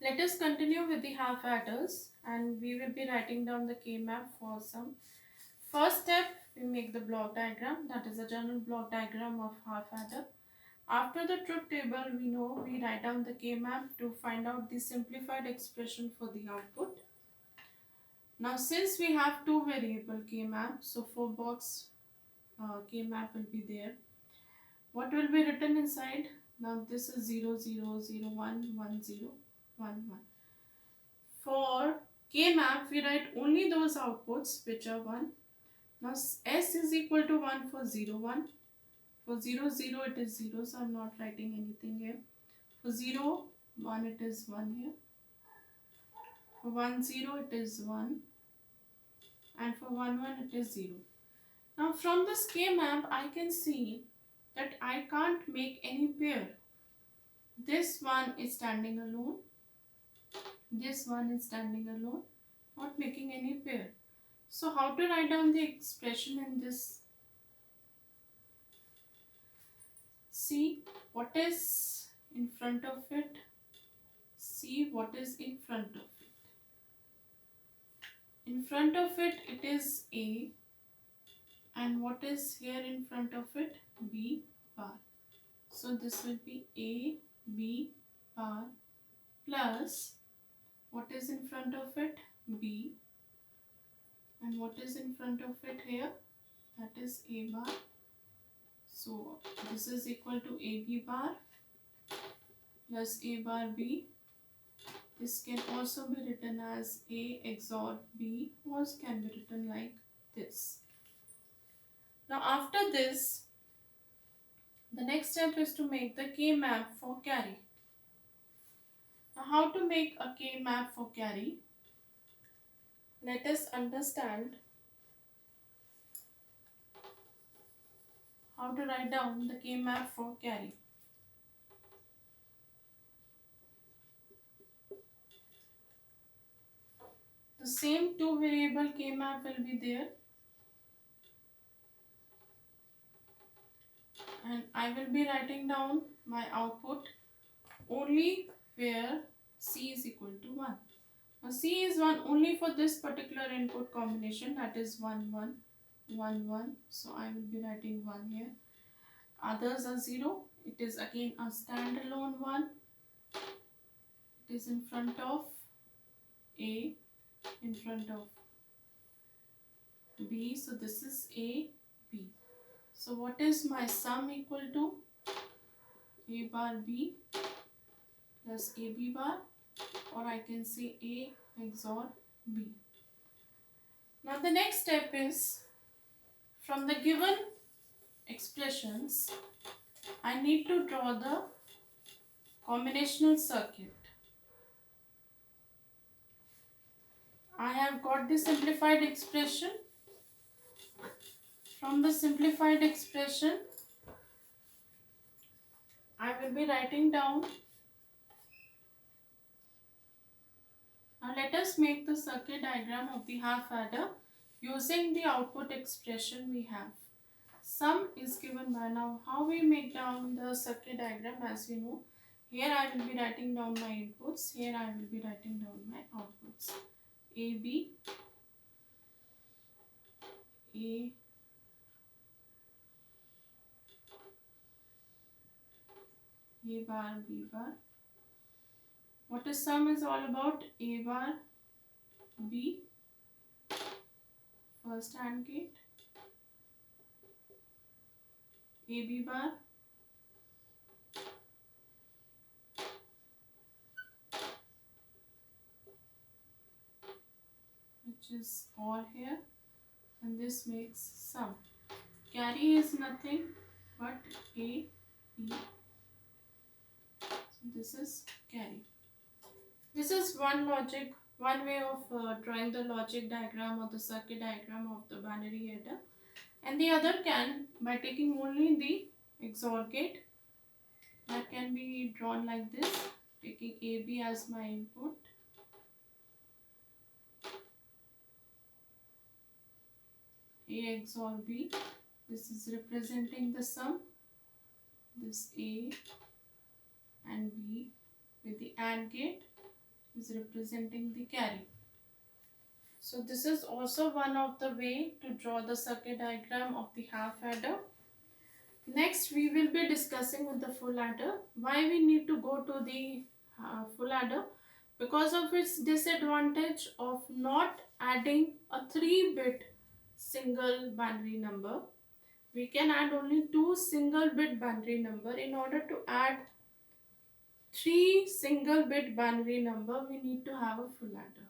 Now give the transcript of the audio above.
Let us continue with the half adders, and we will be writing down the K-map for some. First step, we make the block diagram, that is a general block diagram of half adder. After the truth table, we know we write down the K-map to find out the simplified expression for the output. Now since we have two variable K-map, so 4-box K-map will be there. What will be written inside? Now this is 0, 0, 0, 1, 1, 0, 1, 1. For K-map, we write only those outputs which are 1. Now S is equal to 1 for 0, 1. For 0, 0 it is 0, so I am not writing anything here. For 0, 1 it is 1 here. For 1, 0 it is 1. And for 1, 1 it is 0. Now from this K-map, I can see that I can't make any pair. This one is standing alone. This one is standing alone, not making any pair. So how to write down the expression in this? See what is in front of it. See what is in front of it. In front of it, it is A. And what is here in front of it? B bar. So this will be A, B bar plus what is in front of it? B. And what is in front of it here? That is A bar. So this is equal to AB bar plus A bar B. This can also be written as A XOR B, or can be written like this. Now after this, the next step is to make the K-map for carry. Now how to make a K-map for carry? Let us understand how to write down the K-map for carry. The same two variable K-map will be there, and I will be writing down my output only where C is equal to 1. Now C is 1 only for this particular input combination, that is 1, 1, 1, 1. So I will be writing 1 here. Others are 0. It is again a standalone 1. It is in front of A, in front of B. So this is A, B. So what is my sum equal to? A bar B plus AB bar, or I can say A XOR B. Now the next step is, from the given expressions, I need to draw the combinational circuit. I have got the simplified expression. From the simplified expression, I will be writing down. Now let us make the circuit diagram of the half adder using the output expression we have. Sum is given by. Now how we make down the circuit diagram, as we know, here I will be writing down my inputs, here I will be writing down my outputs. AB, A, A bar, B bar. What is sum is all about? A bar, B, first AND gate, AB bar, which is OR here, and this makes sum. Carry is nothing but A, B. So this is carry. This is one logic, one way of drawing the logic diagram or the circuit diagram of the binary adder. And the other can, by taking only the XOR gate, that can be drawn like this, taking AB as my input, A XOR B. This is representing the sum, this A and B with the AND gate, is representing the carry. So this is also one of the way to draw the circuit diagram of the half adder. Next we will be discussing with the full adder. Why we need to go to the full adder? Because of its disadvantage of not adding a 3-bit single binary number. We can add only 2 single bit binary number. In order to add 3 single bit binary number, we need to have a full adder.